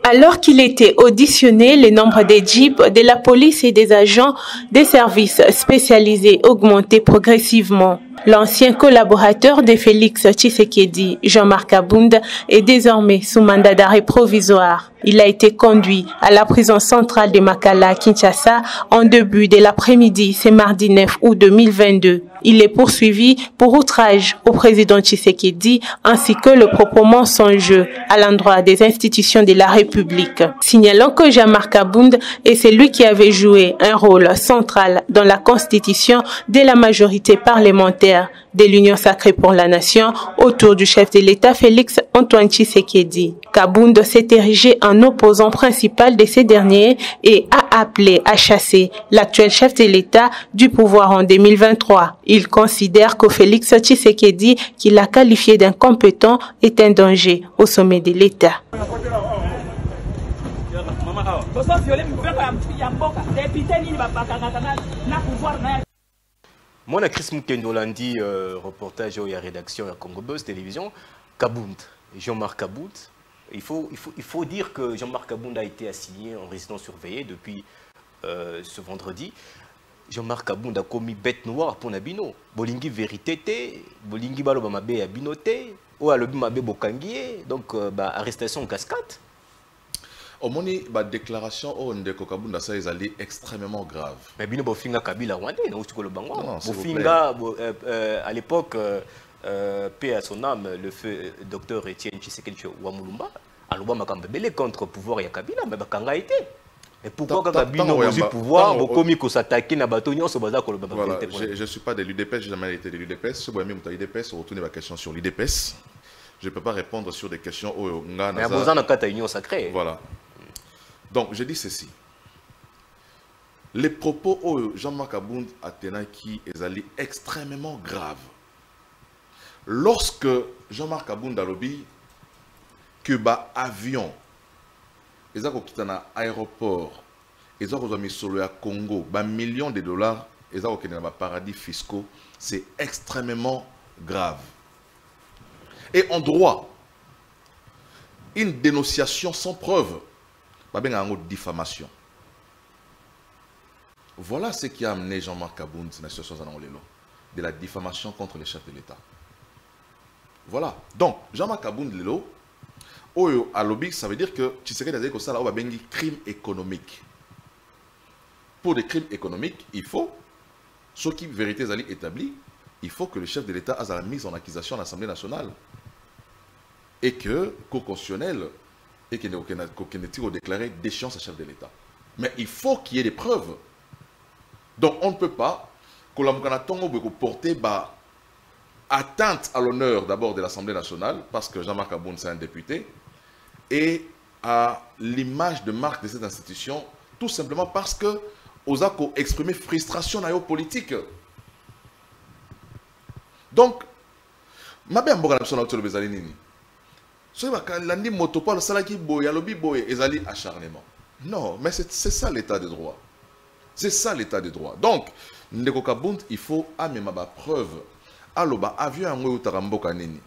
S7: Alors qu'il était auditionné, le nombre des jeeps de la police et des agents des services spécialisés augmentait progressivement. L'ancien collaborateur de Félix Tshisekedi, Jean-Marc Kabound, est désormais sous mandat d'arrêt provisoire. Il a été conduit à la prison centrale de Makala, Kinshasa, en début de l'après-midi, ce mardi 9 août 2022. Il est poursuivi pour outrage au président Tshisekedi ainsi que le propos mensongeux à l'endroit des institutions de la République. Signalant que Jean-Marc Kabound est celui qui avait joué un rôle central dans la constitution de la majorité parlementaire de l'Union sacrée pour la nation autour du chef de l'État Félix Antoine Tshisekedi. Kabound s'est érigé en opposant principal de ces derniers et a appelé à chasser l'actuel chef de l'État du pouvoir en 2023. Il considère que Félix Tshisekedi, qu'il a qualifié d'incompétent, est un danger au sommet de l'État.
S1: Moi, Chris Mukendo Landi, reportage à la rédaction à Congo Buzz Télévision, Kabound, Jean-Marc Kabound. Il faut dire que Jean-Marc Kabound a été assigné en résidence surveillée depuis ce vendredi. Jean-Marc Kabound a commis bête noire pour Nabino. Bolingi vérité, Bolingi baloba mabe abinote, ou alobi mabe bokangie, donc arrestation en cascade.
S3: Au moins, la déclaration au Ndeko Kabounda ça est allé extrêmement grave.
S1: Mais bino bofinga Kabila Rwandais, non le bango.
S3: Non,
S1: bofinga à l'époque paix à son âme le feu docteur Etienne Tshisekedi Wamulumba, aloba makambebele contre pouvoir ya Kabila mais bakanga été. Et pourquoi Kabila a eu pouvoir bokomi ko s'attaquer na bato nyonso baza ko loba
S3: voilà, je suis pas de l'UDPS, j'ai jamais été de l'UDPS, ce boyami muta UDPS, on retourne la question sur l'UDPS. Je ne peux pas répondre sur des questions au Nga
S1: mais à na kata union sacrée.
S3: Voilà. Donc, je dis ceci. Les propos de Jean-Marc Kabound a tenaki sont extrêmement graves. Lorsque Jean-Marc Kabound a lobby que ba avion, ils ont quitté un aéroport, ils ont mis sur le Congo, ba millions de dollars, ils ont quitté un paradis fiscaux, c'est extrêmement grave. Et en droit, une dénonciation sans preuve, diffamation. Voilà ce qui a amené Jean-Marc Kabound dans la situation de la diffamation contre les chefs de l'État. Voilà. Donc, Jean-Marc Kabound Lelo, à lobby, ça veut dire que tu sais que ça a un crime économique. Pour des crimes économiques, il faut, ce qui vérité est établi, il faut que le chef de l'État ait la mise en accusation à l'Assemblée nationale. Et que le Cour constitutionnelle et qu'il n'est déclaré déchéance à chef de l'État. Mais il faut qu'il y ait des preuves. Donc on ne peut pas que l'on porter atteinte à l'honneur d'abord de l'Assemblée nationale, parce que Jean-Marc Kabound c'est un député, et à l'image de marque de cette institution, tout simplement parce que aux a exprimé frustration dans les politiques. Donc, ma bien l'andi motopole salaki boy alobi boy ezali acharnement. Non, mais c'est ça l'état de droit. C'est ça l'état de droit. Donc, Ndeko Kabound, il faut amener ma preuve. Aloba avion en utaramboka nini.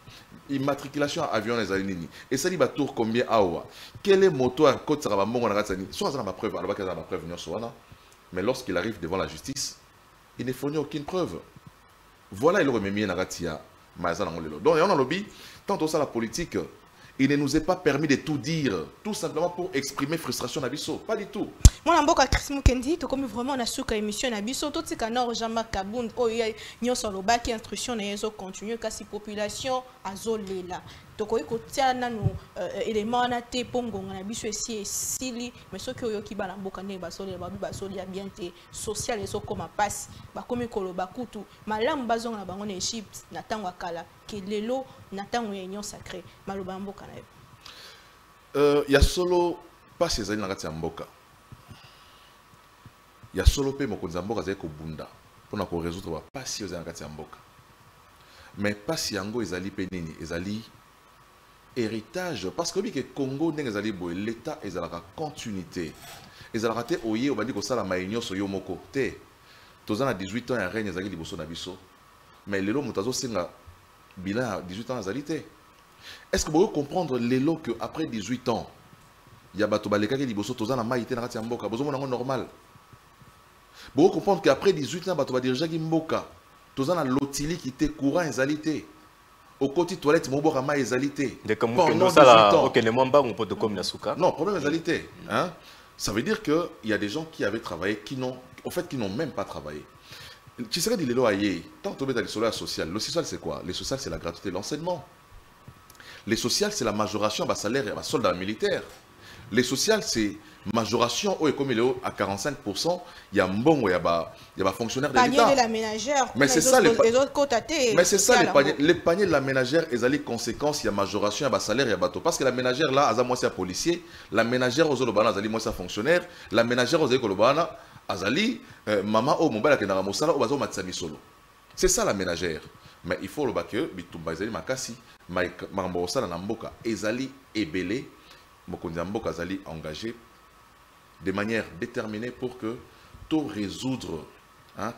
S3: Immatriculation avion ezali nini. Et ça dit ba tour combien awa. Quel est moto à côte ça va mbongo na ratani. Soit ça ma preuve, aloba kaza ma preuve nyoswana. Mais lorsqu'il arrive devant la justice, il ne fournit aucune preuve. Voilà il aurait mis na ratia maza na ngolelo. Donc on a lobby tant ça la politique. Il ne nous est pas permis de tout dire, tout simplement pour exprimer frustration Nabiso. Pas du tout.
S2: Moi, je suis Chris Mukendi, tu comme vraiment na suka émission Nabiso, tout ce qu'on Jean-Marc Kabound, nous sommes le bac instruction na yezo continue kasi population azolela. Donc on kotia na no élément na te pongo na biso esi sili, mais ce que yo ki bala mboka ne basole basoli bien te social eso comme passe, ba komi koloba kutu, malamu bazonga na bango na Egypte na tango akala. Lelo natango ya union sacrée maloba mboka na yo
S3: ya solo pas ces années na mboka ya solo pe mokonza mboka za ko bunda pona ko résoudre pas si aux années mboka mais pas si yango ezali pe nini ezali héritage parce que le Congo l'État est à la continuité. Ils ont raté oye obandi ko sala maïnyo so yomoko te. Toza na 18 ans ya règne ezali liboso na biso. Mais lelo mutazo singa bilan à 18 ans azalité. Est-ce que vous pouvez comprendre lelo que après 18 ans il y a bato baleka ki liboso toza na maïté na kati ya mboka bozo mona normal. Vous pouvez comprendre qu'après 18 ans bato ba dirija ki mboka toza na lotili qui était courant ezalité. Au côté toilette moboka ma ezalité.
S1: Pendant 18 ans. OK, les mwamba on peut de comme na suka.
S3: Non, problème ezalité, hein. Ça veut dire qu'il y a des gens qui avaient travaillé, qui n'ont même pas travaillé. Tu serais dit les lois tant que tu es dans le social. Le social, c'est quoi? Le social, c'est la gratuité de l'enseignement. Le social, c'est la majoration de salaire et de soldat militaire. Le social, c'est majoration, comme il est à 45%, il y a un bon, il y a un fonctionnaire de l'État.
S2: Panier de la ménagère,
S3: mais c'est ça, les
S2: autres côtes à thé.
S3: Mais c'est ça, les paniers de la ménagère, ils ont les conséquences, il y a majoration, il y a salaire, il y a bateau. Parce que la ménagère, là, elle a moitié policier, la ménagère, aux autres, elle a moitié fonctionnaire, la ménagère, aux autres, azali maman au mobile qui n'a mosala au bazo matsami solo. C'est ça la ménagère. Mais il faut le que bitumba ezali makasi mambo sala na mboka ezali ebele mokonzi mboka azali engagé de manière déterminée pour que tout résoudre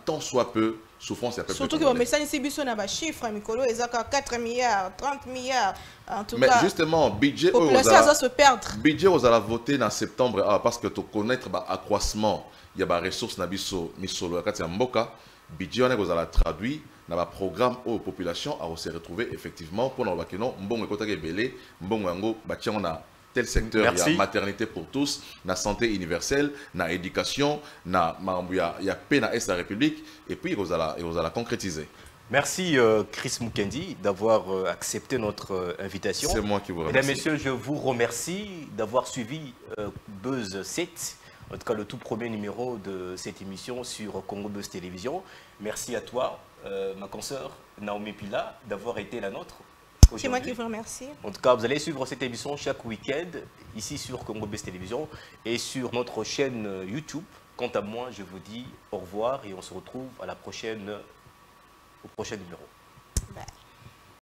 S3: tant soit peu souffrance et
S2: surtout que message ici biso na ba chiffre mikolo ezaka 4 milliards 30 milliards en tout
S3: mais
S2: cas.
S3: Mais justement budget
S2: ça se perdre.
S3: Budget aux à voter en septembre parce que tu connaître accroissement il y a des ressources na biso misolo ya kati ya mboka budget on a traduit dans le programme aux populations à se retrouver effectivement pour nous que non mbongo ekotaka ebele mbongo yango batia on a tel secteur, il y a maternité pour tous, la santé universelle, la éducation, il y a paix dans la République, et puis vous allez la concrétiser.
S1: Merci Chris Mukendi d'avoir accepté notre invitation.
S3: C'est moi qui vous remercie.
S1: Mesdames, Messieurs, je vous remercie d'avoir suivi Buzz 7, en tout cas le tout premier numéro de cette émission sur Congo Buzz Télévision. Merci à toi, ma consoeur Naomi Pila, d'avoir été la nôtre.
S2: C'est moi qui vous remercie.
S1: En tout cas, vous allez suivre cette émission chaque week-end, ici sur Congo Buzz Télévision et sur notre chaîne YouTube. Quant à moi, je vous dis au revoir et on se retrouve à au prochain numéro.